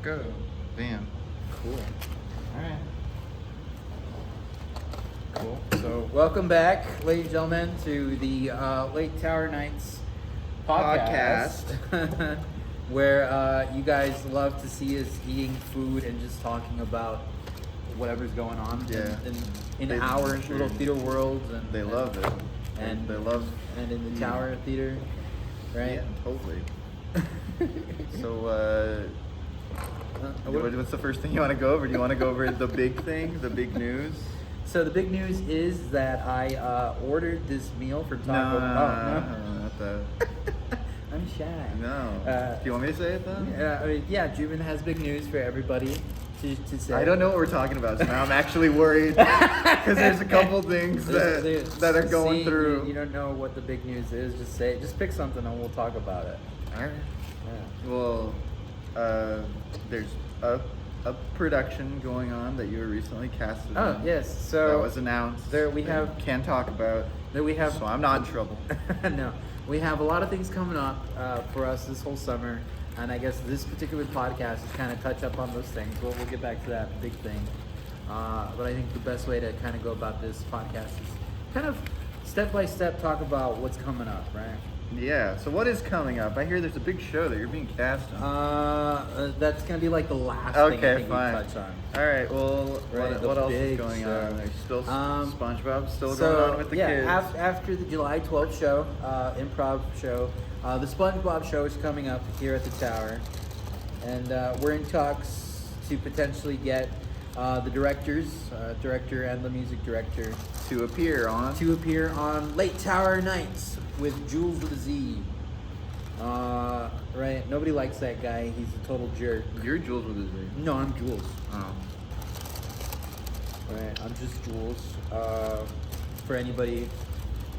Go. Bam. Cool. All right. Cool. So, welcome back, ladies and gentlemen, to the Lake Tower Nights podcast. Where you guys love to see us eating food and just talking about whatever's going on in our little theater worlds. And They love it. And they love. And in the Tower Theater, right? Yeah, totally. So, what's the first thing you want to go over? Do you want to go over the big thing, the big news? So the big news is that I ordered this meal from Taco. No, not that. I'm shy. No. Do you want me to say it then? Yeah, Juven has big news for everybody to say. I don't know what we're talking about, so now I'm actually worried because there's a couple things that are going through. You don't know what the big news is. Just pick something and we'll talk about it. All right. Yeah. Well, there's a production going on that you were recently casted Oh in. yes, so that was announced. There we that have. you can't talk about. There we have. So I'm not in trouble. No, we have a lot of things coming up for us this whole summer, and I guess this particular podcast is kind of touch up on those things. We'll get back to that big thing. But I think the best way to kind of go about this podcast is kind of step by step talk about what's coming up, right? Yeah. So what is coming up? I hear there's a big show that you're being cast on. That's gonna be like the last thing I Okay, think fine. we touch on. All right. Well, Right, what the else is big going show. on? There's still SpongeBob still So, going on with the kids. After the July 12th show, improv show, the SpongeBob show is coming up here at the Tower, and we're in talks to potentially get the director and the music director to appear on Late Tower Nights with Jules with a Z. Right? Nobody likes that guy. He's a total jerk. You're Jules with a Z. No, I'm Jules. Oh. Right, I'm just Jules. For anybody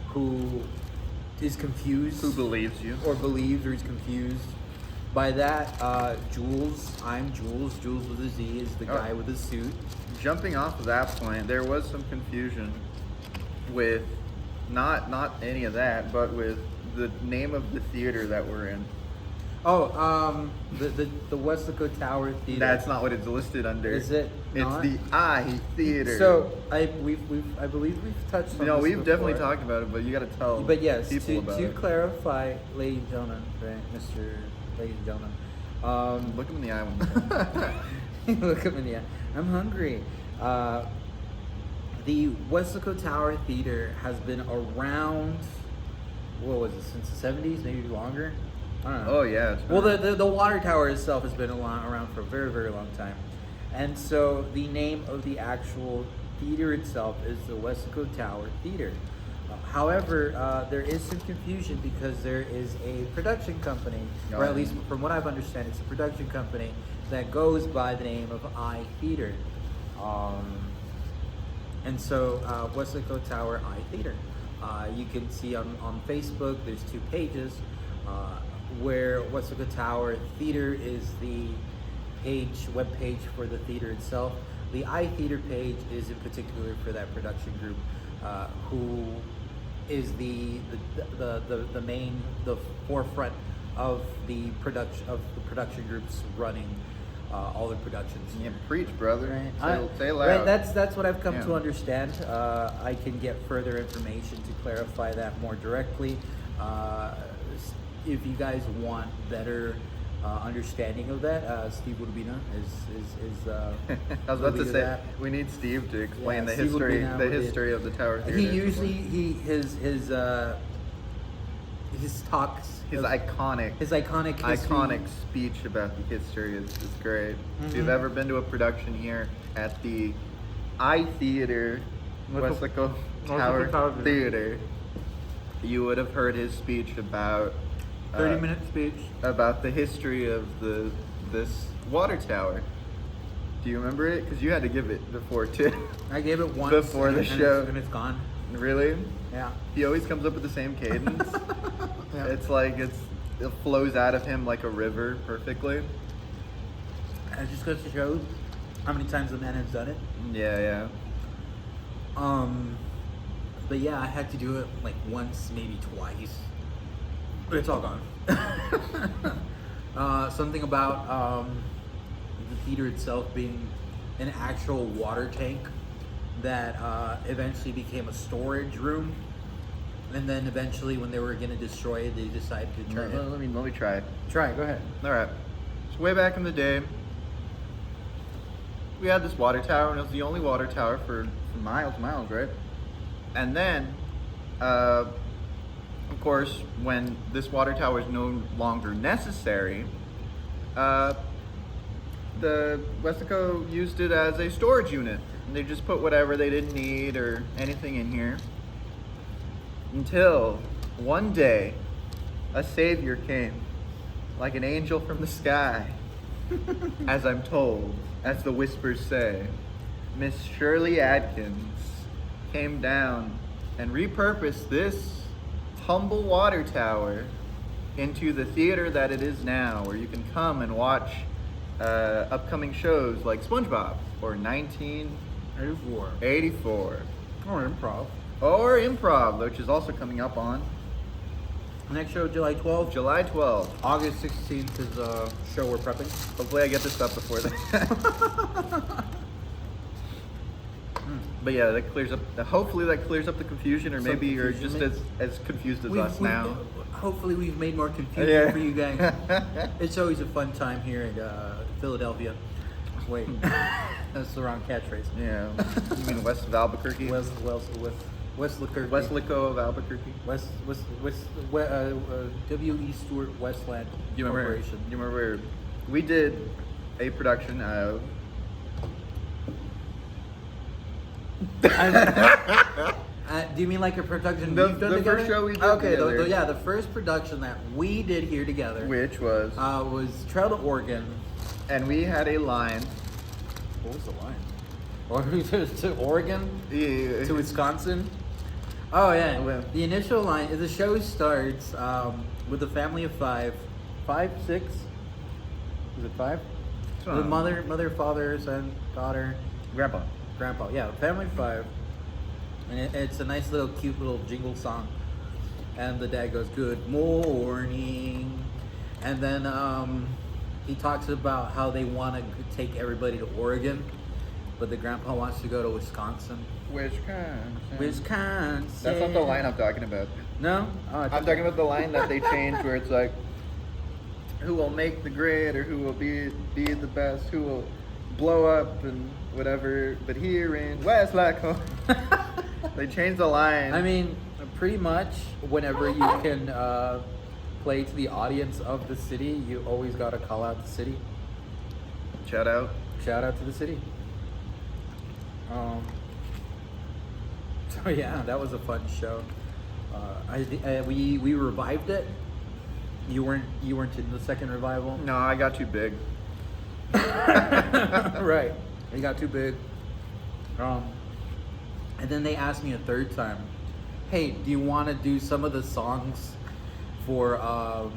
who is confused, Who believes you? or believes, or is confused by that, Jules. I'm Jules. Jules with a Z is the guy with the suit. Jumping off of that point, there was some confusion with not any of that, but with the name of the theater that we're in. Oh, the Weslaco Tower Theater. That's not what it's listed under. Is it It's not? the I Theater. So I believe we've touched on No, this we've definitely before. talked about it, but you got to tell But yes, people about to it. clarify, ladies and gentlemen, right, Mr. Ladies and gentlemen, Look him in the eye when you look at me, yeah. I'm hungry. The Weslaco Tower Theater has been around, what was it, since the 70s, maybe longer? I don't know. Oh yeah. It's Well, the water tower itself has been around for a very, very long time. And so the name of the actual theater itself is the Weslaco Tower Theater. However, there is some confusion because there is a production company, or at least from what I've understood, it's a production company that goes by the name of I Theater. And so Weslaco Tower I Theater. You can see on Facebook, there's two pages where Weslaco Tower Theater is the web page for the theater itself. The I Theater page is in particular for that production group, who is the forefront of the production groups running all the productions. Yeah, preach, brother. Right. Say loud. Right, that's what I've come Yeah. to understand. I can get further information to clarify that more directly. If you guys want better understanding of that, Steve Urbina is I was about to leader say of that. we need Steve to explain the Steve history, Urbina the would be- history of the Tower Theater. He usually his talks, his iconic history. speech about the history is great. If Mhm. you've ever been to a production here at the I Theater, Weslaco Tower Theater, you would have heard his speech about 30-minute speech. about the history of this water tower. Do you remember it? Because you had to give it before too. I gave it once Before the and show. and it's gone. Really? Yeah. He always comes up with the same cadence. Yeah. It's like it flows out of him like a river perfectly. It just goes to show how many times the man has done it. Yeah. But yeah, I had to do it like once, maybe twice. But it's all gone. Something about theater itself being an actual water tank that eventually became a storage room. And then eventually, when they were going to destroy it, they decided to turn it. Let me try it. Try it, go ahead. All right. So way back in the day, we had this water tower, and it was the only water tower for miles, right? And then, of course, when this water tower is no longer necessary, the Westaco used it as a storage unit. And they just put whatever they didn't need or anything in here. Until one day, a savior came, like an angel from the sky, as I'm told, as the whispers say. Miss Shirley Adkins came down and repurposed this humble water tower into the theater that it is now, where you can come and watch upcoming shows like SpongeBob or 1984 or Improv, which is also coming up on Next show, July 12th. July 12th. August 16th is a show we're prepping. Hopefully I get this up before that. But yeah, that clears up. Hopefully that clears up the confusion, or maybe you're just as confused as us now. Hopefully we've made more confusion for you guys. It's always a fun time here at Philadelphia. Wait, that's the wrong catchphrase. Yeah, you mean west of Albuquerque? Westlaco of Albuquerque. W.E. Stewart Westland Corporation. You remember we did a production of. Do you mean like a production we've done together? First show we did together. The first production that we did here together, which was Trail to Oregon, and we had a line. What was the line? To Oregon? Yeah. To Wisconsin? Oh yeah. The initial line is the show starts with a family of five, six. Is it five? The mother, father, son, daughter, grandpa. Yeah, family of five, and it's a nice little cute little jingle song. And the dad goes, "Good morning," and then he talks about how they want to take everybody to Oregon, but the grandpa wants to go to Wisconsin. Wisconsin. That's not the line I'm talking about. No? I'm talking about the line that they changed where it's like, who will make the grade, or who will be the best, who will blow up and whatever, but here in Westlaco. They changed the line. I mean, pretty much whenever you can play to the audience of the city, you always got to call out the city. Shout out to the city. So yeah, that was a fun show. We revived it. You weren't in the second revival. No, I got too big. Right, you got too big. And then they asked me a third time, "Hey, do you want to do some of the songs for I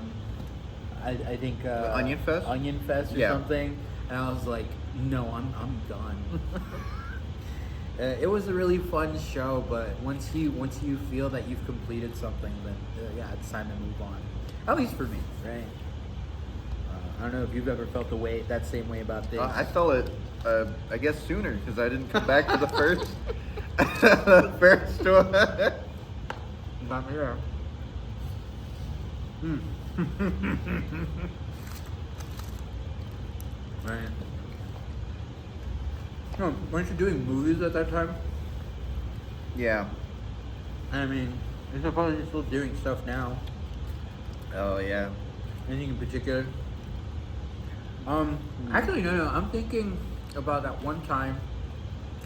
think Onion Fest or something?" And I was like, "No, I'm done." It was a really fun show, but once you feel that you've completed something, then it's time to move on. At least for me, right? I don't know if you've ever felt that same way about things. I felt it, I guess sooner, because I didn't come back to the first, the first one. Not me, yeah. Right. No, weren't you doing movies at that time? Yeah. I mean, I suppose you're still doing stuff now. Oh yeah. Anything in particular? Actually, no. I'm thinking about that one time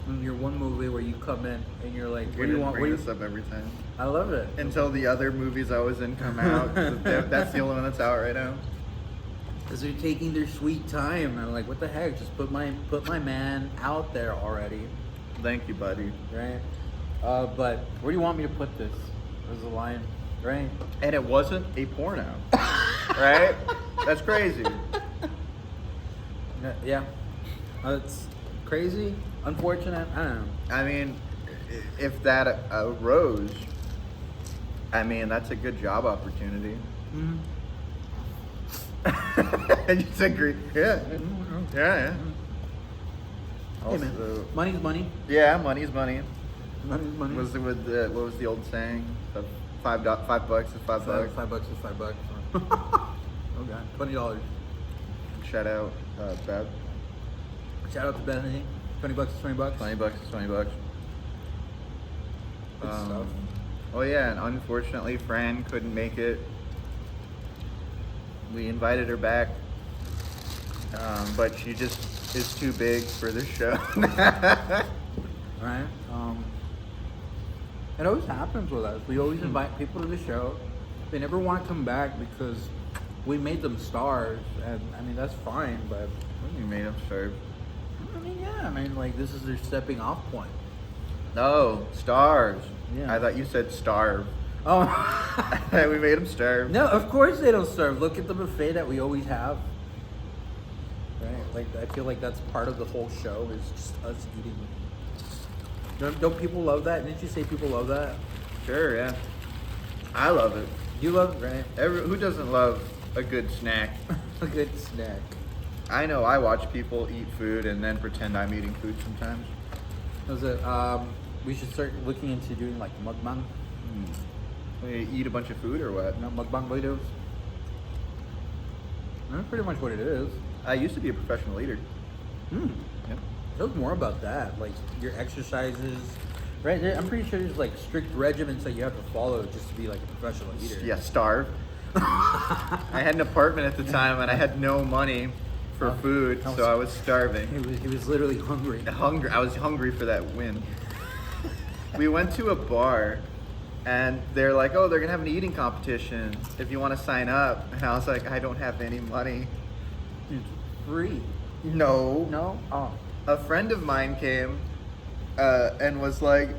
in your one movie where you come in and you're like, "What do you want?" Bring this up every time. I love it. Until the other movies I was in come out. That's the only one that's out right now. Because they're taking their sweet time. And I'm like, what the heck? Just put my man out there already. Thank you, buddy. Right? But where do you want me to put this? There's a line, right? And it wasn't a porno. Right? That's crazy. Yeah. It's crazy, unfortunate, I don't know. I mean, if that arose, I mean, that's a good job opportunity. Mm-hmm. I just agree. Yeah. Yeah. Hey man, Also- money's money. Yeah, money's money. Money's money. Was it with the, what was the old saying? $5 is $5 bucks. $5 is $5. Oh god, $20. Shout out, Bev. Shout out to Bethany. $20 is $20. $20 is $20. Good stuff. Oh yeah, and unfortunately, Fran couldn't make it. We invited her back, but she just is too big for the show. Right? It always happens with us. We always invite people to the show. They never want to come back because we made them stars, and I mean that's fine. But You made him starve. I mean, yeah, I mean like this is their stepping off point. No, stars. Yeah. I thought you said starve. Oh We made him starve. no, of course they don't serve. Look at the buffet that we always have. Right? Like I feel like that's part of the whole show is just us eating. Don't people love that? Didn't you say people love that? Sure, yeah. I love it. You love it, right? Who doesn't love a good snack? A good snack. I know I watch people eat food and then pretend I'm eating food sometimes. Was it? We should start looking into doing like mukbang. We eat a bunch of food or what? You know, mukbang videos. That's pretty much what it is. I used to be a professional eater. Hmm. Yep. Tell us more about that. Like your exercises. Right there, I'm pretty sure there's like strict regimens that you have to follow just to be like a professional eater. Yeah, starve. I had an apartment at the time and I had no money for food, so I was starving. He was literally hungry. I was hungry for that win. We went to a bar and they're like, oh, they're gonna have an eating competition if you want to sign up. And I was like, I don't have any money. It's free. No. No? Oh. A friend of mine came and was like,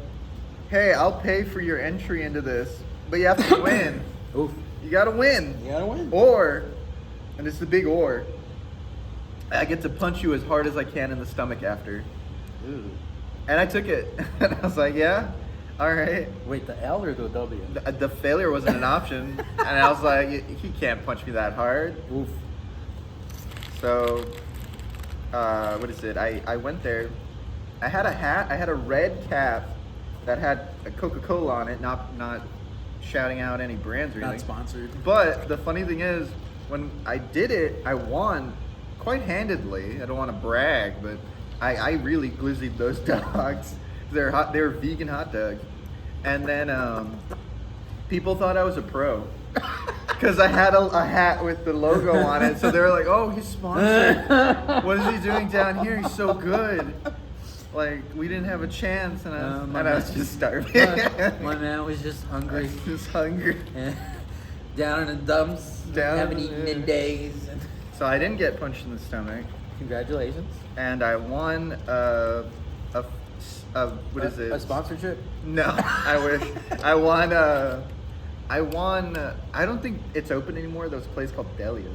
hey, I'll pay for your entry into this, but you have to win. Oof. You gotta win. You gotta win. Or, and it's the big or, I get to punch you as hard as I can in the stomach after. Ooh. And I took it. And I was like, yeah, all right. Wait, the L or the W? The failure wasn't an option. And I was like, he can't punch me that hard. Oof. So, what is it? I went there. I had a hat. I had a red cap that had a Coca-Cola on it, not shouting out any brands or Not anything. sponsored. But the funny thing is, when I did it, I won quite handedly. I don't want to brag, but I really glizzied those dogs. They're vegan hot dogs. And then people thought I was a pro because I had a hat with the logo on it. So they were like, "Oh, he's sponsored. What is he doing down here? He's so good." Like we didn't have a chance, and I was just starving. My man was just I hungry. was just hungry. Down in the dumps. Haven't eaten in days. So I didn't get punched in the stomach, Congratulations. and I won what is it? A sponsorship? No, I wish. I won. I don't think it's open anymore. There was a place called Delia's.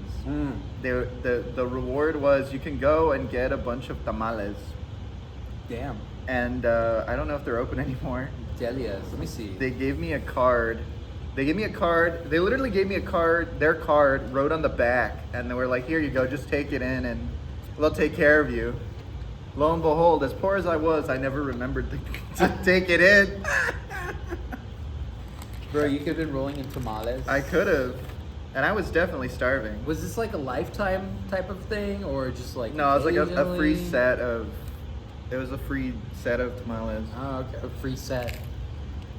The reward was you can go and get a bunch of tamales, Damn. and I don't know if they're open anymore. Delia's. Let me see. They gave me a card. They literally gave me a card. Their card wrote on the back, and they were like, "Here you go. Just take it in, and they'll take care of you." Lo and behold, as poor as I was, I never remembered to take it in. Bro, you could have been rolling in tamales. I could have, and I was definitely starving. Was this like a lifetime type of thing, or just like? No, it was like a free occasionally? set of. It was a free set of tamales. Oh, okay. A free set.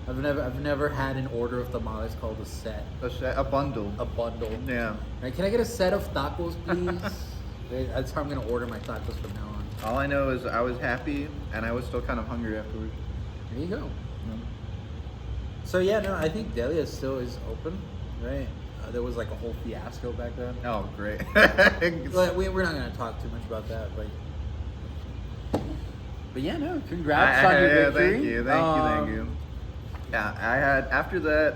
I've never had an order of tamales called a set. A bundle. A bundle. Yeah. Right, can I get a set of tacos, please? That's how I'm gonna order my tacos from now on. All I know is I was happy, and I was still kind of hungry afterwards. There you go. So yeah, no, I think Delia still is open, right? There was like a whole fiasco back then. Oh, great. But we're not gonna talk too much about that, but yeah, no, congrats on your victory. Thank you. Yeah, I had after that.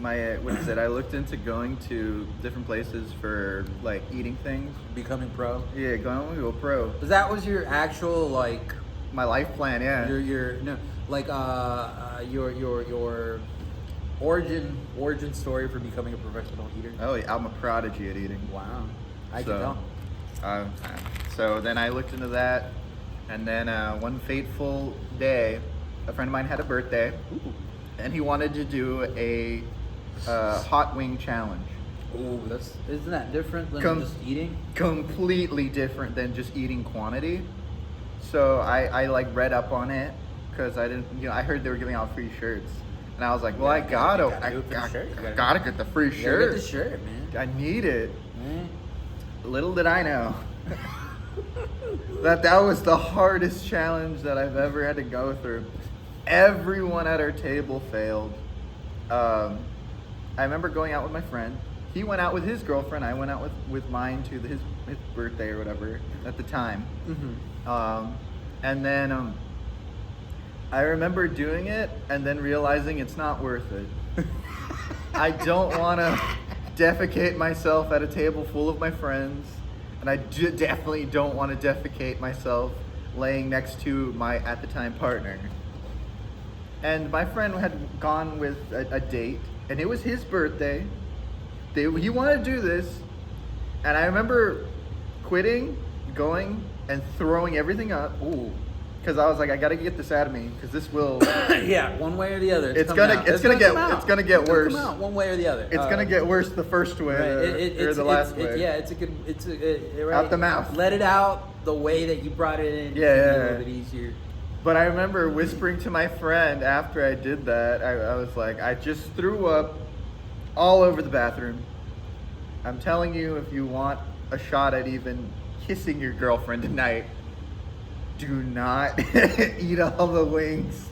I looked into going to different places for like eating things. Becoming pro. Yeah, going to go pro. But that was your actual like My life plan, yeah. your no like your origin story for becoming a professional eater. Oh, yeah, I'm a prodigy at eating. Wow, I can tell. So then I looked into that, And then one fateful day, a friend of mine had a birthday, and he wanted to do a hot wing challenge. Oh, isn't that different than just eating? Completely different than just eating quantity. So I like read up on it because I didn't, I heard they were giving out free shirts, and I was like, well, I gotta get the free shirt. Get the shirt, man. I need it. Eh? Little did I know that was the hardest challenge that I've ever had to go through. Everyone at our table failed. I remember going out with my friend. He went out with his girlfriend. I went out with mine to his birthday or whatever at the time. Mm-hmm. And then I remember doing it and then realizing it's not worth it. I don't want to defecate myself at a table full of my friends, and I definitely don't want to defecate myself laying next to my at the time partner. And my friend had gone with a date, and it was his birthday. He wanted to do this, and I remember quitting, going, and throwing everything up. Ooh. Because I was like, I gotta get this out of me, because this will. Yeah, one way or the other. It's gonna get worse. Come out one way or the other. It's gonna get worse the first way or the last way. Yeah, right. Out the mouth. Let it out the way that you brought it in. Yeah. A little bit easier. But I remember whispering to my friend after I did that. I was like, I just threw up all over the bathroom. I'm telling you, if you want a shot at even kissing your girlfriend tonight, do not eat all the wings.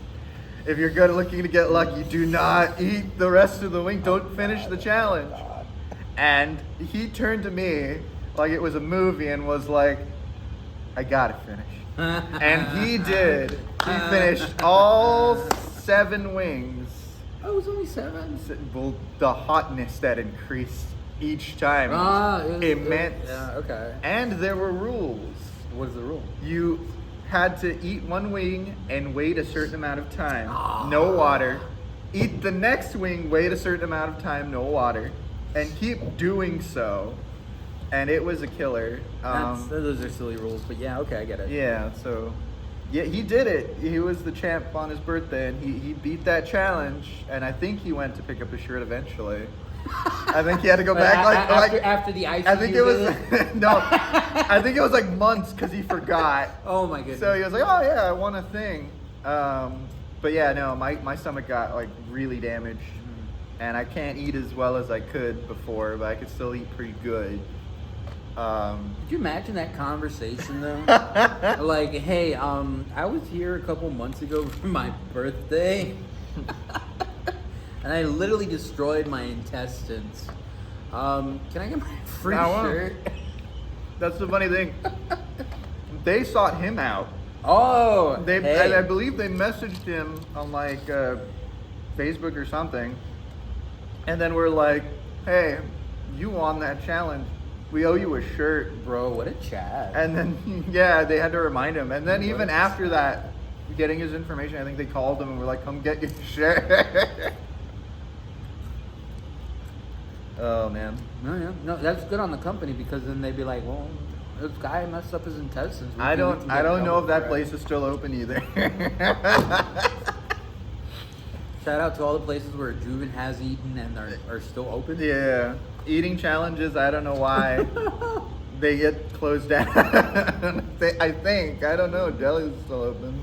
If you're looking to get lucky, do not eat the rest of the wing. Don't finish the challenge. And he turned to me like it was a movie and was like, I gotta finish. And he did. He finished all 7 wings. Oh, it was only 7? Well, the hotness that increased each time was immense. Yeah, okay. And there were rules. What is the rule? You had to eat one wing and wait a certain amount of time. No water. Eat the next wing, wait a certain amount of time, no water. And keep doing so. And it was a killer. Those are silly rules, but yeah, okay, I get it. Yeah, so yeah, he did it. He was the champ on his birthday, and he beat that challenge. And I think he went to pick up his shirt eventually. I think he had to go back after the ICU. I think it was no. I think it was like months because he forgot. Oh my goodness. So he was like, "Oh yeah, I won a thing." But yeah, no, my stomach got like really damaged, and I can't eat as well as I could before, but I could still eat pretty good. Could you imagine that conversation though? Like, hey, I was here a couple months ago for my birthday, and I literally destroyed my intestines. Can I get my free shirt? That's the funny thing. They sought him out. Oh, I believe they messaged him on like Facebook or something, and then we're like, "Hey, you won that challenge. We owe you a shirt, bro." What a chat. And then yeah, they had to remind him. And then even after that, getting his information, I think they called him and were like, "Come get your shirt." Oh man. No, that's good on the company because then they'd be like, "Well, this guy messed up his intestines." I don't know if that place is still open either. Shout out to all the places where Juven has eaten and are still open. Yeah, eating challenges. I don't know why they get closed down. I think I don't know. Deli's still open,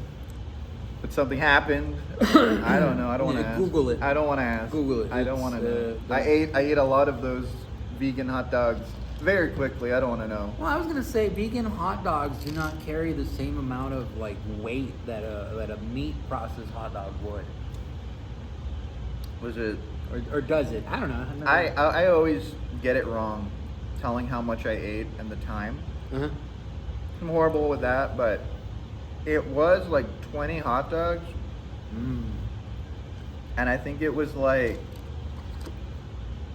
but something happened. I don't know. I don't want to ask. Google it. I don't want to ask. Google it. I don't want to know. I ate a lot of those vegan hot dogs very quickly. I don't want to know. Well, I was gonna say vegan hot dogs do not carry the same amount of like weight that a meat processed hot dog would. Was it? Or does it? I don't know. I always get it wrong, telling how much I ate and the time. Uh-huh. I'm horrible with that, but it was like 20 hot dogs. And I think it was like,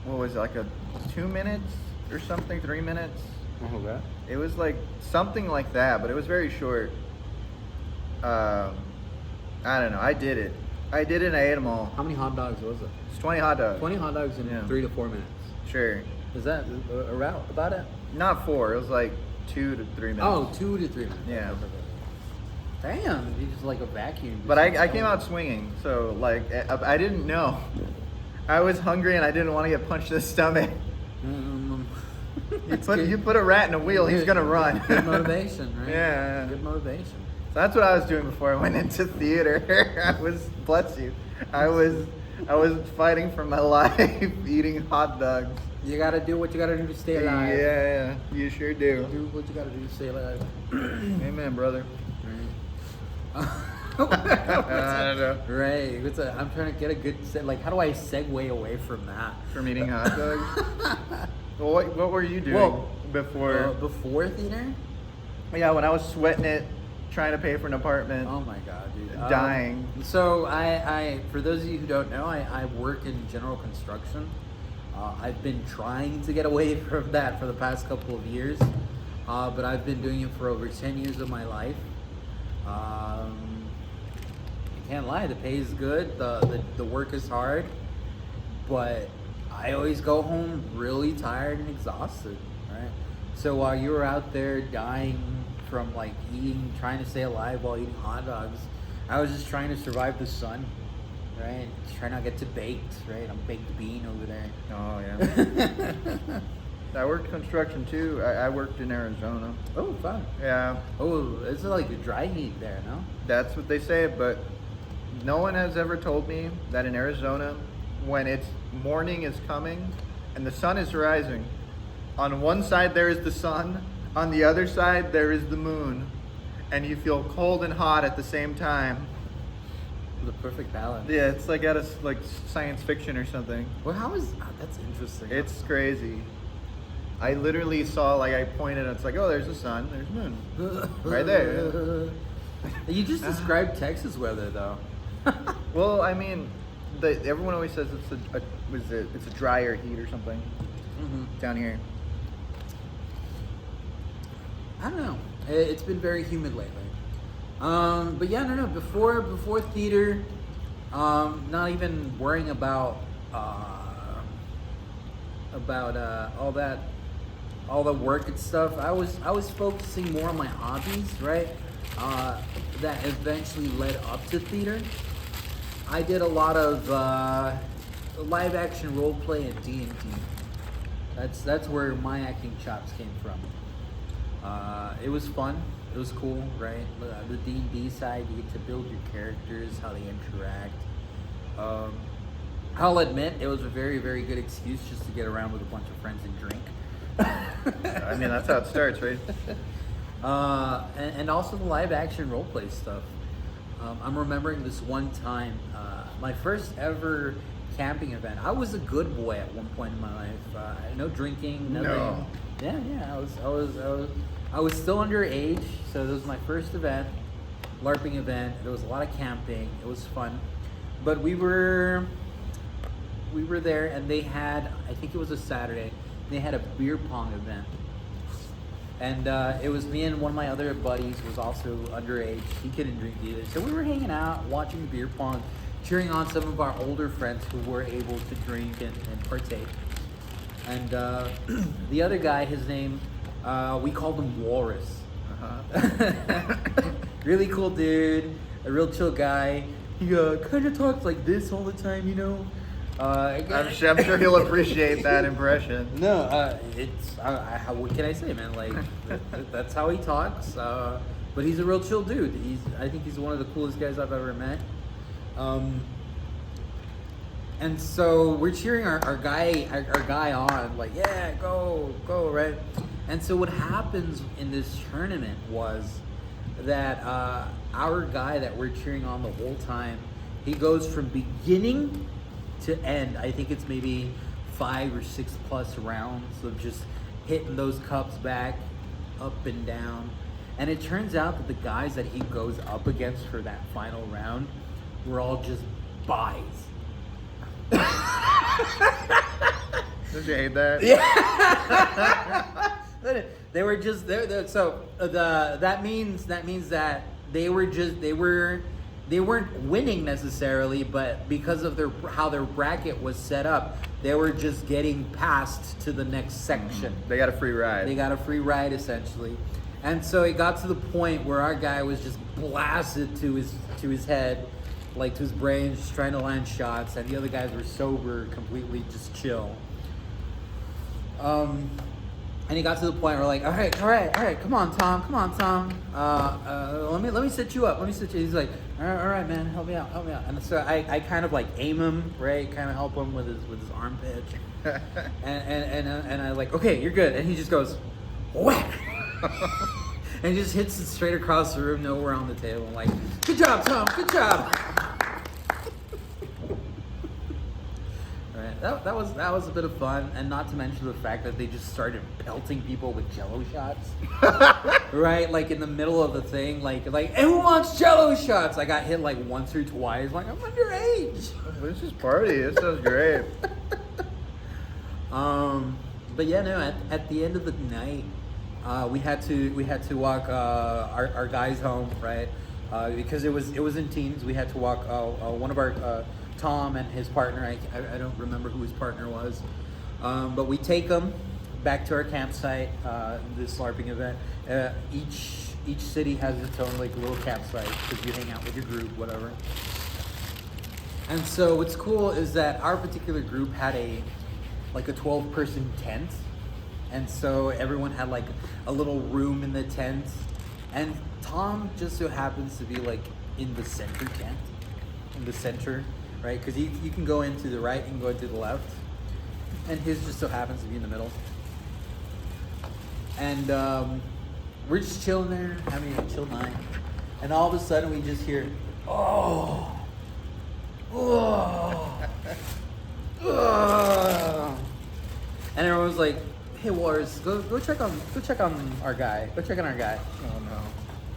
what was it, like a 2 minutes or something, 3 minutes? Okay. It was like something like that, but it was very short. I don't know. I did it and I ate them all. How many hot dogs was it? It's 20 hot dogs. 20 hot dogs in 3 to 4 minutes. Sure. Is that about it? Not 4. It was like 2 to 3 minutes. Oh, 2 to 3 minutes. Yeah. Damn, you just like a vacuum. But I came out swinging, so like I didn't know. I was hungry and I didn't want to get punched in the stomach. You put a rat in a wheel, he's gonna run. Good motivation, right? Yeah. Good motivation. So that's what I was doing before I went into theater. I was, bless you, I was fighting for my life, eating hot dogs. You gotta do what you gotta do to stay alive. Yeah, you sure do. Do what you gotta do to stay alive. Amen, brother. Right. I don't know. Right. I'm trying to get a good like. How do I segue away from that? From eating hot dogs. Well, what were you doing before? Before theater? Yeah, when I was sweating it, trying to pay for an apartment. Oh my god, dude. Dying. So I for those of you who don't know, I work in general construction. I've been trying to get away from that for the past couple of years, but I've been doing it for over 10 years of my life. I can't lie, the pay is good, the work is hard, but I always go home really tired and exhausted, right? So while you were out there dying from like trying to stay alive while eating hot dogs, I was just trying to survive the sun, right? Try not to get too baked, right? I'm baked bean over there. Oh yeah. I worked construction too. I worked in Arizona. Oh, fun. Yeah. Oh, it's like a dry heat there, no? That's what they say, but no one has ever told me that in Arizona, when it's morning is coming and the sun is rising, on one side there is the sun, on the other side there is the moon, and you feel cold and hot at the same time. The perfect balance. Yeah, it's like out of like science fiction or something. Well, that's interesting. It's crazy. I literally saw, like, I pointed and it's like, oh, there's the sun, there's the moon. Right there. You just described Texas weather, though. Well, I mean, everyone always says it's a drier heat or something down here. I don't know. It's been very humid lately. But yeah, no. Before theater, not even worrying about all the work and stuff. I was focusing more on my hobbies, right? That eventually led up to theater. I did a lot of live action role play and D&D. That's where my acting chops came from. It was fun. It was cool, right? The D&D side, you get to build your characters, how they interact. I'll admit, it was a very, very good excuse just to get around with a bunch of friends and drink. I mean, that's how it starts, right? And also the live action role play stuff. I'm remembering this one time, my first ever camping event. I was a good boy at one point in my life. No drinking, nothing. No. Yeah. I was still underage, so this was my first event, LARPing event. There was a lot of camping. It was fun, but we were there, and they had, I think it was a Saturday, they had a beer pong event. And it was me and one of my other buddies was also underage. He couldn't drink either. So we were hanging out, watching beer pong, cheering on some of our older friends who were able to drink and partake. And the other guy, his name, we called him Walrus. Really cool dude, a real chill guy. He kind of talks like this all the time, you know. I'm sure he'll appreciate that impression. No, it's what can I say, man? Like that's how he talks. But he's a real chill dude. I think he's one of the coolest guys I've ever met. And so we're cheering our guy on, like, yeah, go, right? And so what happens in this tournament was that our guy that we're cheering on the whole time, he goes from beginning to end. I think it's maybe 5 or 6 plus rounds of just hitting those cups back, up and down. And it turns out that the guys that he goes up against for that final round were all just buys. Don't you hate that? Yeah. They were just there. So that means that they weren't winning necessarily, but because of how their bracket was set up, they were just getting passed to the next section. They got a free ride. They got a free ride essentially. And so it got to the point where our guy was just blasted to his head, like to his brain, just trying to land shots, and the other guys were sober, completely just chill. And he got to the point where like, all right, come on, Tom. Let me set you up. He's like, all right, man, help me out. And so I kind of like aim him, right, kind of help him with his arm pitch, and I like, okay, you're good, and he just goes, whack. And he just hits it straight across the room, nowhere on the table. I'm like, good job, Tom, good job. Right, that was a bit of fun, and not to mention the fact that they just started pelting people with Jello shots. Right, like in the middle of the thing, like who wants Jello shots? I got hit like once or twice. Like, I'm underage. Let's just party. This sounds great. But yeah, no. At the end of the night, we had to walk our guys home, right? Because it was in teens. We had to walk one of our Tom and his partner. I don't remember who his partner was, but we take them back to our campsite. This LARPing event. Each city has its own like little campsite because you hang out with your group, whatever. And so what's cool is that our particular group had a 12-person tent. And so everyone had like a little room in the tent, and Tom just so happens to be like in the center tent, in the center, right? Because you can go into the right and go into the left, and his just so happens to be in the middle. And we're just chilling there, having a chill night, and all of a sudden we just hear, oh, and everyone's like, hey Wars, go check on our guy. Go check on our guy. Oh no.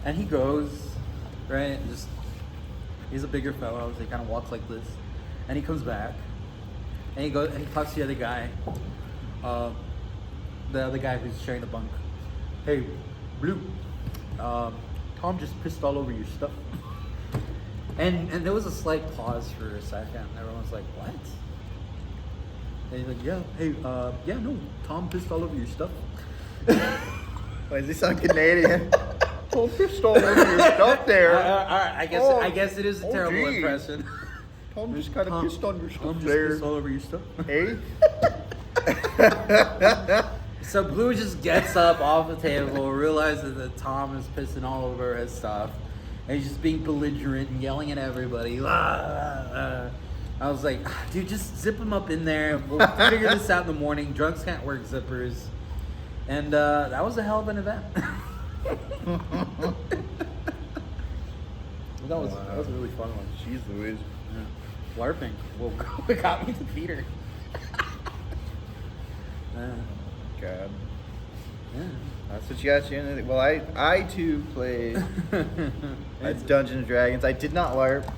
And he goes, right, and just he's a bigger fellow, so he kinda walks like this. And he comes back. And he goes and he talks to the other guy. The other guy who's sharing the bunk. Hey, Blue, Tom just pissed all over your stuff. And there was a slight pause for a second. Everyone's like, what? And he's like, yeah, hey, yeah, no, Tom pissed all over your stuff. Why does he sound Canadian? Tom pissed all over your stuff there. All right, I guess it is a terrible geez. impression. Tom just kind of pissed on your stuff Tom there. just pissed all over your stuff. Hey? So Blue just gets up off the table, realizes that Tom is pissing all over his stuff, and he's just being belligerent and yelling at everybody. I was like, dude, just zip him up in there. We'll figure this out in the morning. Drunks can't work zippers. And that was a hell of an event. That was a really fun one. Jeez Louise. Yeah. LARPing. Well, it got me to theater. God. Yeah. That's what you got you into. Well, I too played Dungeons and Dragons. I did not LARP.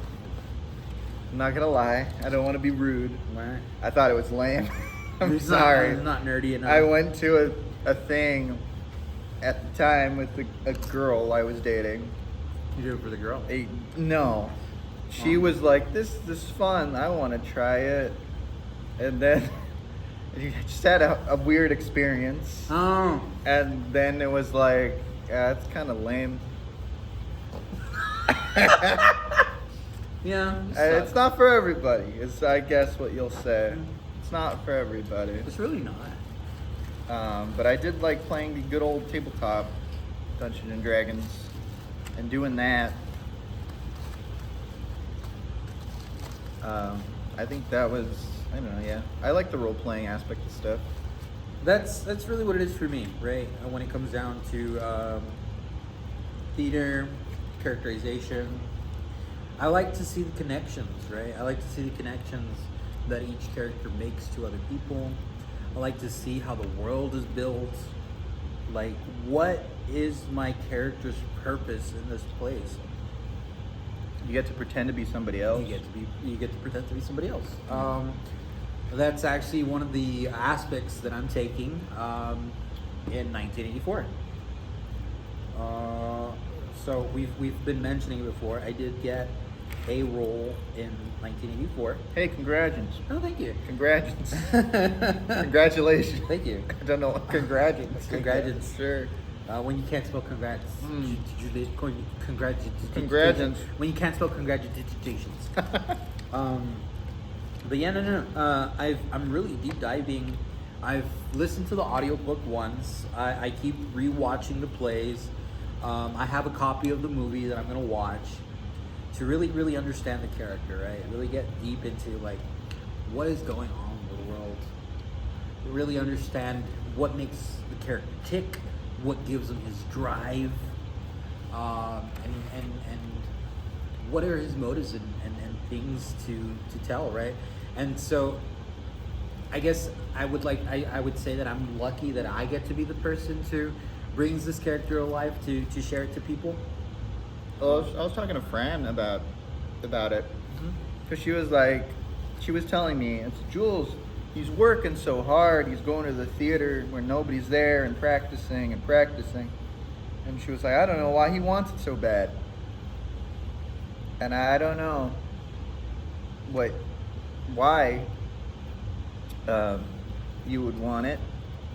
I'm not gonna lie. I don't want to be rude. Right. I thought it was lame. I'm It's sorry. Not nerdy enough. I went to a thing at the time with a girl I was dating. You do it for the girl. No. She was like, this is fun. I want to try it. And then you just had a weird experience. Oh. And then it was like, yeah, it's kind of lame. Yeah. It's not for everybody, is I guess what you'll say. It's not for everybody. It's really not. But I did like playing the good old tabletop Dungeons and Dragons and doing that. I think that was, I don't know, yeah. I like the role-playing aspect of stuff. That's really what it is for me, right? When it comes down to theater, characterization, I like to see the connections, right? I like to see the connections that each character makes to other people. I like to see how the world is built. Like, what is my character's purpose in this place? You get to pretend to be somebody else. You get to pretend to be somebody else. That's actually one of the aspects that I'm taking in 1984. So we've been mentioning it before. I did get a role in 1984. Hey, congratulations. Oh, thank you. Congratulations. Congratulations. Thank you. I don't know. Congratulations. Congratulations. Sure. When you can't spell congrats. Congratulations. When you can't spell congratulations. But yeah, no. I'm really deep diving. I've listened to the audiobook once. I keep rewatching the plays. I have a copy of the movie that I'm gonna watch to really understand the character, right? Really get deep into like what is going on in the world. Really understand what makes the character tick, what gives him his drive, and what are his motives and things to tell, right? And so I guess I would say that I'm lucky that I get to be the person to brings this character alive to share it to people. Well, I was talking to Fran about it, because she was telling me, it's Jules, he's working so hard, he's going to the theater where nobody's there and practicing, and she was like, I don't know why he wants it so bad, and I don't know why you would want it,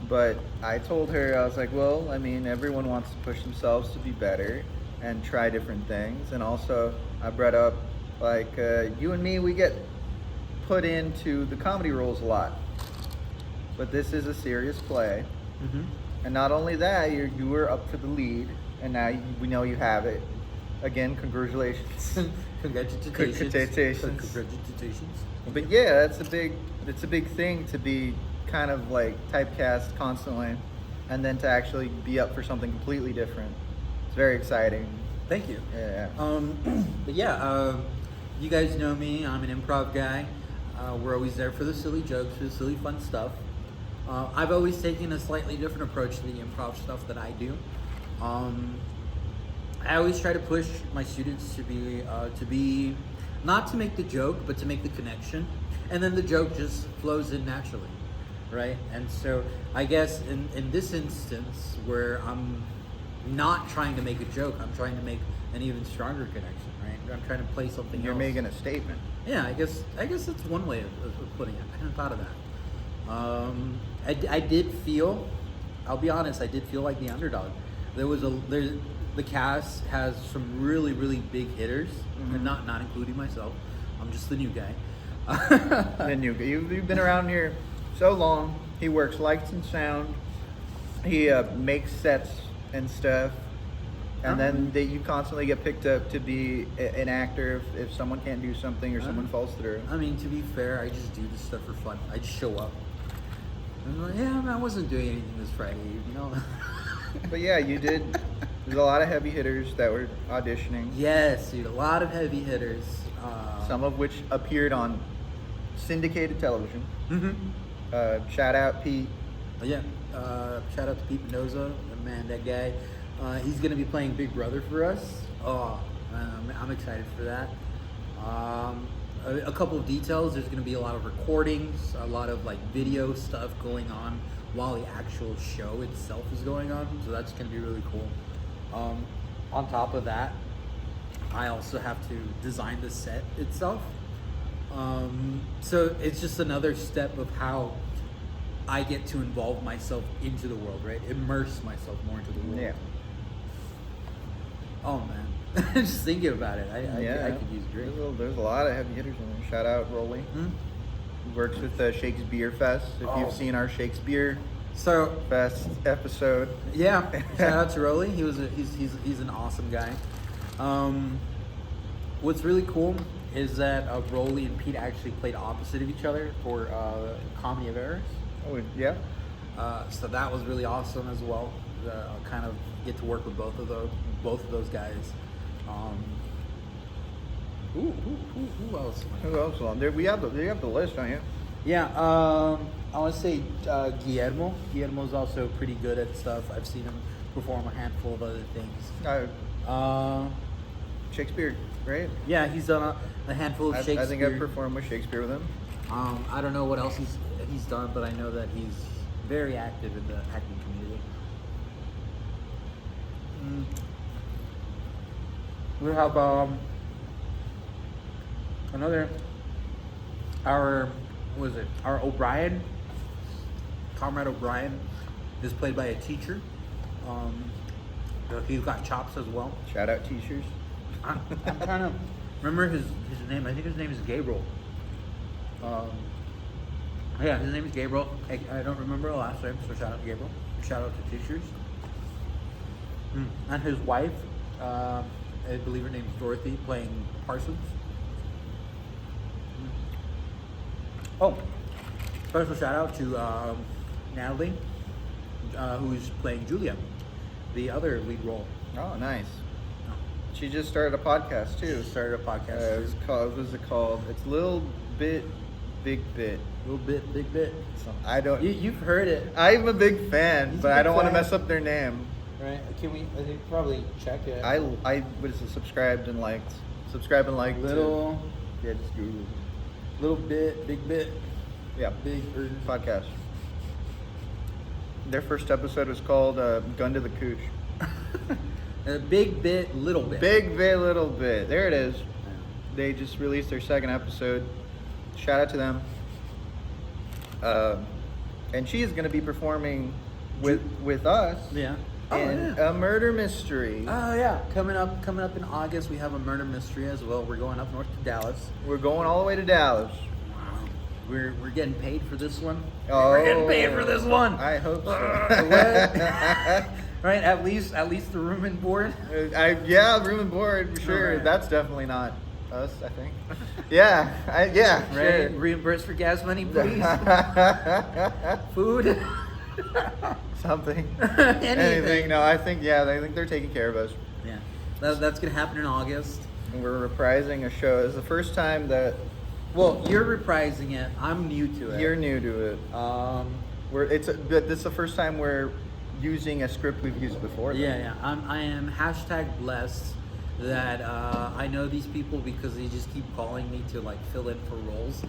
but I told her, I was like, well, I mean, everyone wants to push themselves to be better and try different things. And also I brought up, like, you and me, we get put into the comedy roles a lot, but this is a serious play. And not only that, you were up for the lead, and now we know you have it. Again, congratulations. Congratulations. But yeah, it's a big thing to be kind of like typecast constantly, and then to actually be up for something completely different. It's very exciting. Thank you. Yeah. But yeah, you guys know me. I'm an improv guy. We're always there for the silly jokes, for the silly fun stuff. I've always taken a slightly different approach to the improv stuff that I do. I always try to push my students to be not to make the joke, but to make the connection, and then the joke just flows in naturally, right? And so I guess in this instance where I'm not trying to make a joke, I'm trying to make an even stronger connection, right? I'm trying to play something You're else. making a statement. Yeah, I guess that's one way of putting it. I hadn't thought of that. I did feel, I'll be honest, I did feel like the underdog. The cast has some really big hitters, and not including myself. I'm just the new guy. Then you've been around here so long. He works lights and sound. He makes sets and stuff, and then you constantly get picked up to be an actor if someone can't do something or someone falls through. I mean, to be fair, I just do this stuff for fun. I just show up. I'm like, yeah, I wasn't doing anything this Friday, you know. But yeah, you did. There's a lot of heavy hitters that were auditioning. Yes, dude, a lot of heavy hitters. Some of which appeared on syndicated television. Shout out Pete. Yeah, shout out to Pete Mendoza, man, that guy. He's gonna be playing Big Brother for us. Oh, I'm excited for that. A couple of details. There's gonna be a lot of recordings, a lot of like video stuff going on while the actual show itself is going on. So that's gonna be really cool. On top of that, I also have to design the set itself. So it's just another step of how I get to involve myself into the world, right? Immerse myself more into the world. Yeah. Oh man, just thinking about it, I could use a drink. There's a lot of heavy hitters in there. Shout out Rolly. He works with Shakespeare Fest. If you've seen our Shakespeare Fest episode. Yeah, shout out to Rolly. He's an awesome guy. What's really cool is that Rolly and Pete actually played opposite of each other for Comedy of Errors. Oh yeah. So that was really awesome as well. Kind of get to work with both of those guys. Who else? Who else on there? You have the list, don't you? Yeah, I want to say Guillermo. Guillermo's also pretty good at stuff. I've seen him perform a handful of other things. Shakespeare, right? Yeah, he's done a handful of Shakespeare. I think I've performed with Shakespeare with him. I don't know what else he's done, but I know that he's very active in the acting community. We have our O'Brien. Comrade O'Brien is played by a teacher. So he's got chops as well. Shout out teachers. I'm trying to remember his name. I think his name is Gabriel. Yeah, his name is Gabriel. I don't remember the last name, so shout out to Gabriel. Shout out to teachers. And his wife, I believe her name is Dorothy, playing Parsons. Oh, special shout out to Natalie, who's playing Julia, the other lead role. Oh, nice. She just started a podcast too. Started a podcast. What was it called? It's Little Bit, Big Bit. Little bit, big bit. I don't. You've heard it, I'm a big fan, He's a but I big don't want to fan. mess up their name. right? Can we? I think probably check it. I what is it? Subscribed and liked. Subscribe and liked. little, Yeah, just Google. little bit, big bit, Yeah. big. Podcast. Their first episode was called "Gun to the Cooch." A big bit, little bit. Big bit, little bit. There it is. Yeah. They just released their second episode. Shout out to them. And she is going to be performing with us Yeah. in a murder mystery. Oh yeah, coming up in August we have a murder mystery as well. We're going up north to Dallas. We're going all the way to Dallas. Wow. We're getting paid for this one. Oh, We're getting paid for this one. I hope so. What? Right? At least the room and board. Yeah, room and board, sure. Alright. That's definitely not us, I think. Yeah, Right? sure. Reimburse for gas money, please. Food. Something. Anything. No, I think they're taking care of us. Yeah. That's gonna happen in August. And we're reprising a show. It's the first time that Well, you're reprising it. I'm new to it. you're new to it. But this is the first time we're using a script we've used before. though. Yeah. I am hashtag blessed that I know these people because they just keep calling me to like fill in for roles.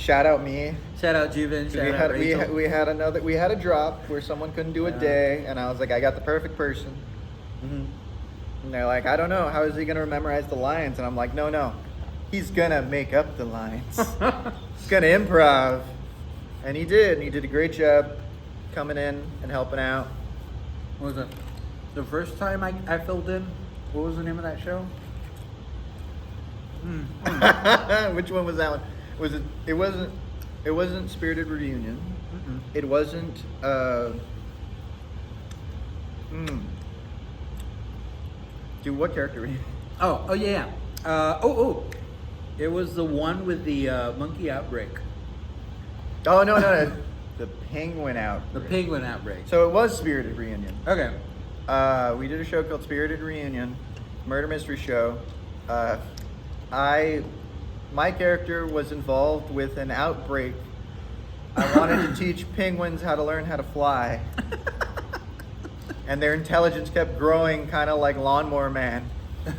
Shout out me. Shout out Juven. Shout out Rachel. We had a drop where someone couldn't do a Yeah. day, and I was like, I got the perfect person. Mhm. And they're like, I don't know, how is he gonna memorize the lines? And I'm like, no, he's gonna make up the lines. He's gonna improv, and he did. And he did a great job coming in and helping out. What was it? The first time I filled in, what was the name of that show? Which one was that one? It wasn't Spirited Reunion. Mm-mm. It wasn't Dude, what character were you? Oh yeah. It was the one with the monkey outbreak. Oh no. The penguin out. The penguin outbreak. So it was Spirited Reunion. Okay. We did a show called Spirited Reunion, murder mystery show. My character was involved with an outbreak. I wanted to teach penguins how to learn how to fly. And their intelligence kept growing, kind of like Lawnmower Man.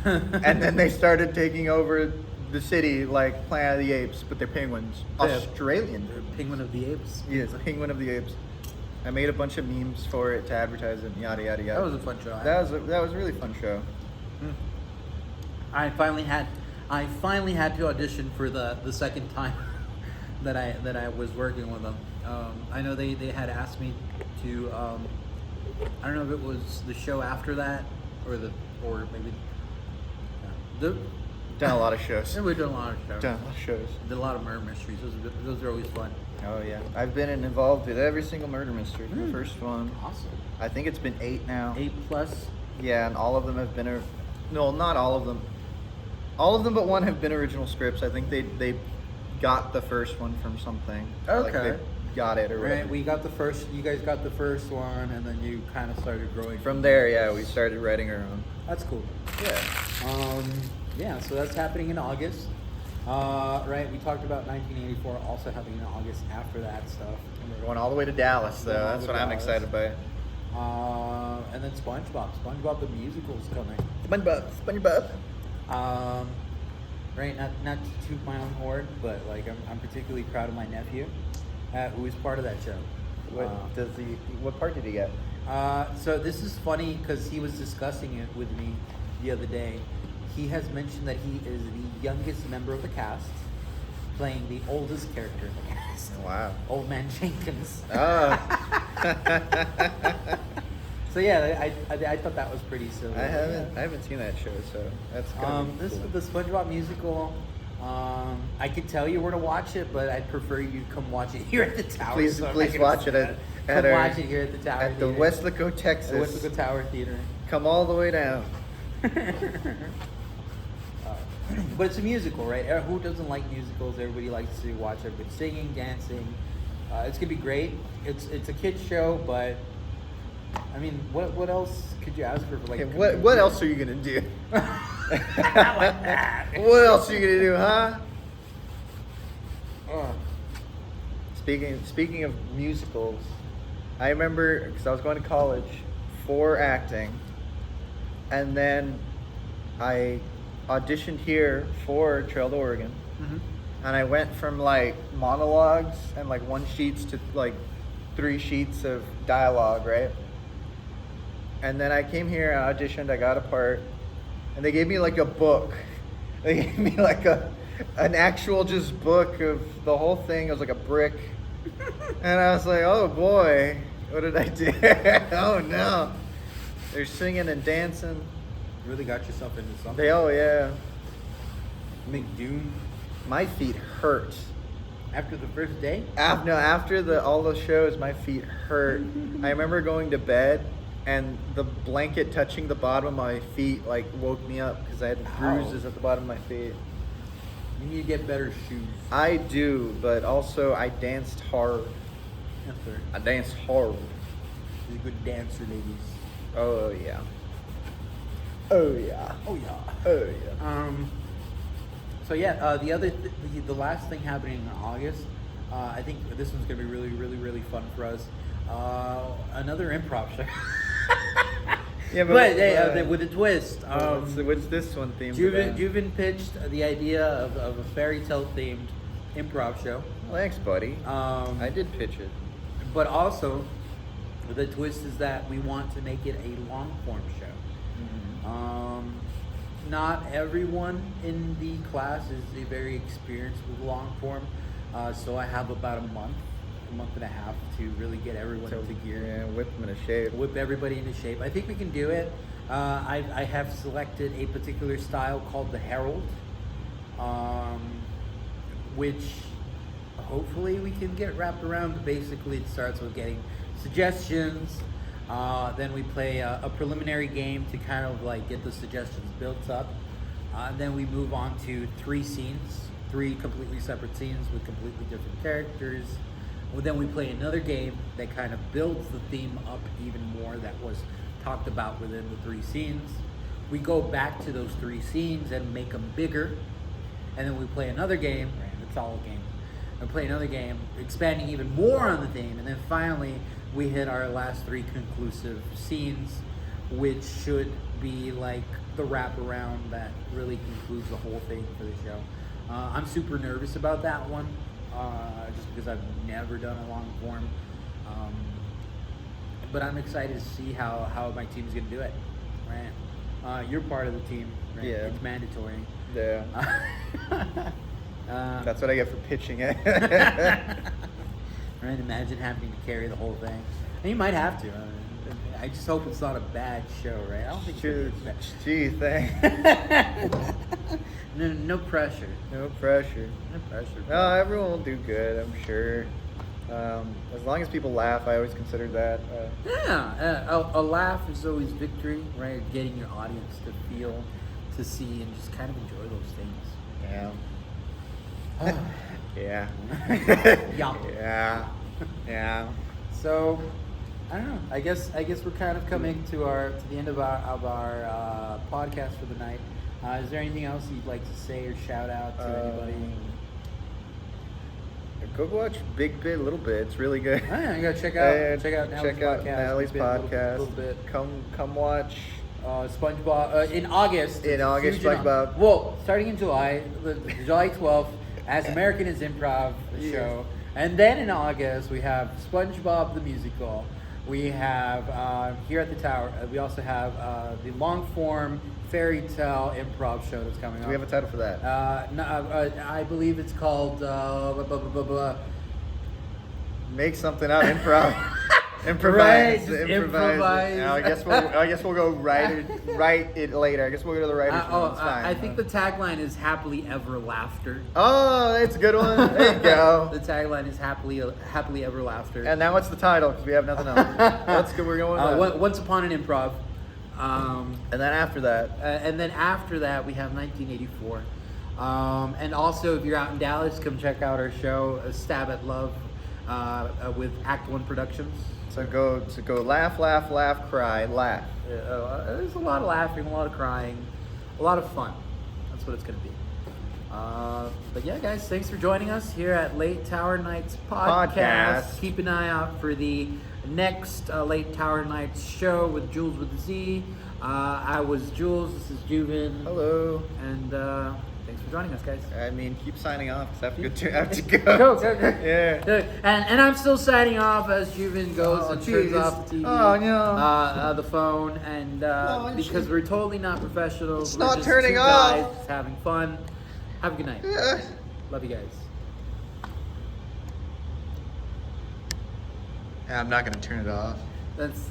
And then they started taking over the city like Planet of the Apes, but they're penguins. Yeah. Australian. Penguin of the Apes. Yes, Penguin of the Apes. I made a bunch of memes for it to advertise it, yada yada yada. That was a fun show. That was a really fun show. I finally had to audition for the second time that I was working with them. I know they had asked me to. I don't know if it was the show after that or maybe Done a lot of shows. We've done a lot of shows. Done a lot of shows. Did a lot of murder mysteries. Those are always fun. Oh yeah, I've been involved with every single murder mystery. The first one. Awesome. I think it's been 8 now. 8+. Yeah, and all of them have been. No, not all of them. All of them but one have been original scripts. I think they got the first one from something. Like Okay. they got it or whatever. Right. We got the first. You guys got the first one, and then you kind of started growing From there, yeah, we started writing our own. That's cool. Yeah. Yeah, so that's happening in August. Right, we talked about 1984 also happening in August after that stuff. And we're going all the way to Dallas, though. Going all That's the what way to I'm Dallas. excited by. And then SpongeBob the musical's coming. SpongeBob. Right, not to toot my own horn, but like I'm particularly proud of my nephew, who was part of that show. What part did he get? So this is funny because he was discussing it with me the other day. He has mentioned that he is the youngest member of the cast, playing the oldest character in the cast. Wow. Old Man Jenkins. Oh. So yeah, I thought that was pretty silly. I haven't seen that show, so that's gonna be This cool. the SpongeBob musical. I could tell you where to watch it, but I'd prefer you come watch it here at the tower. Please, so I'm please not gonna watch say it that. at Come our- watch it here at the tower. at the Theater. Westlaco, The Texas. Westlaco Tower Theater. Come all the way down. But it's a musical, right? Who doesn't like musicals? Everybody likes to watch everybody singing, dancing. It's gonna be great. It's a kids show, but I mean, what else could you ask for? Like, Okay, what else are you gonna do? Not like that. What else are you gonna do, huh? Oh. Speaking of musicals, I remember because I was going to college for acting, and then I auditioned here for Trail to Oregon, Mhm. and I went from like monologues and like 1 sheets to like 3 sheets of dialogue, right? And then I came here, I auditioned, I got a part, and they gave me like a book. They gave me like an actual just book of the whole thing. It was like a brick. And I was like, oh boy, what did I do? Oh no. They're singing and dancing. You really got yourself into something. Oh yeah. McDoom. My feet hurt. After the first day? After all the shows, my feet hurt. I remember going to bed and the blanket touching the bottom of my feet like woke me up because I had Ow. bruises at the bottom of my feet. You need to get better shoes. I do, but also I danced hard. Yes, sir. I danced hard. You're a good dancer, ladies. Oh yeah. Oh yeah. Oh yeah. Oh yeah. So yeah, the last thing happening in August, I think this one's gonna be really, really, really fun for us. Another improv show. Yeah, but hey, with a twist. What's this one themed Juven, about? Juven pitched the idea of a fairy tale themed improv show. Thanks, buddy. I I did pitch it. But also, the twist is that we want to make it a long form show. Not everyone in the class is very experienced with long form, so I have about a month and a half to really get everyone into gear. Yeah, whip them in a shape. Whip everybody into shape. I think we can do it. I have selected a particular style called the Herald, which hopefully we can get wrapped around. Basically, it starts with getting suggestions. Then we play a preliminary game to kind of like get the suggestions built up. Then we move on to 3 scenes, 3 completely separate scenes with completely different characters. Well, then we play another game that kind of builds the theme up even more that was talked about within the 3 scenes. We go back to those 3 scenes and make them bigger. And then we play another game, right, it's all a game. We play another game, expanding even more on the theme. And then finally, we hit our last 3 conclusive scenes, which should be like the wraparound that really concludes the whole thing for the show. I'm super nervous about that one. Just because I've never done a long form. But I'm excited to see how my team's going to do it. Right? You're part of the team. Right? Yeah. It's mandatory. Yeah. That's what I get for pitching it. Right? Imagine having to carry the whole thing. And you might have to. I just hope it's not a bad show, right? I don't think it's Gee, thanks. no pressure. No pressure. No pressure. No, everyone will do good, I'm sure. As long as people laugh, I always consider that. Yeah, a laugh is always victory, right? Getting your audience to feel, to see, and just kind of enjoy those things. Yeah. Yeah. Yeah. Yeah. Yeah. So, I don't know. I guess we're kind of coming to the end of our podcast for the night. Is there anything else you'd like to say or shout out to anybody? Go watch Big Bit, Little Bit. It's really good. Oh, yeah, you gotta check out Natalie's podcast. Little Bit. Come watch. SpongeBob in August. In August, Fusion- SpongeBob. Well, starting in July, July 12th, As American as Improv show, and then in August we have SpongeBob the musical. We have here at the Tower. We also have the long form fairy tale improv show that's coming up. Do we have a title for that? I believe it's called. Make something out improv. Improvise. Right, just improvise. improvise. I guess we'll go write it later. I guess we'll go to the writers' room. It's fine. I think the tagline is "Happily Ever Laughter." Oh, that's a good one. There you go. The tagline is "Happily Ever Laughter." And now what's the title? Because we have nothing else. Let's go. We're going with that. Once Upon an Improv. And then after that, we have 1984. And also, if you're out in Dallas, come check out our show, A Stab at Love, with Act One Productions. so go laugh, laugh, laugh, cry, laugh. There's a lot of laughing, a lot of crying, a lot of fun. That's what it's going to be. But yeah, guys, thanks for joining us here at Late Tower Nights podcast. Keep an eye out for the next Late Tower Nights show with Jules with the Z. I was Jules. This is Juven. Hello. And thanks for joining us, guys. I mean, keep signing off because I have to go. Go. Yeah. And I'm still signing off as Juven goes and turns jeez. off the TV. Oh, no. The phone, and because we're totally not professionals. It's we're not just turning two off. guys just having fun. Have a good night. Love you guys. Yeah, I'm not gonna turn it off. That's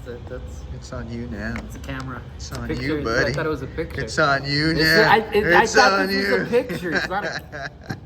It's on you now. it's a camera. It's on Picture. you, buddy. I thought it was a picture. It's on you It's- now. I It's thought on this you. was a picture. It's not a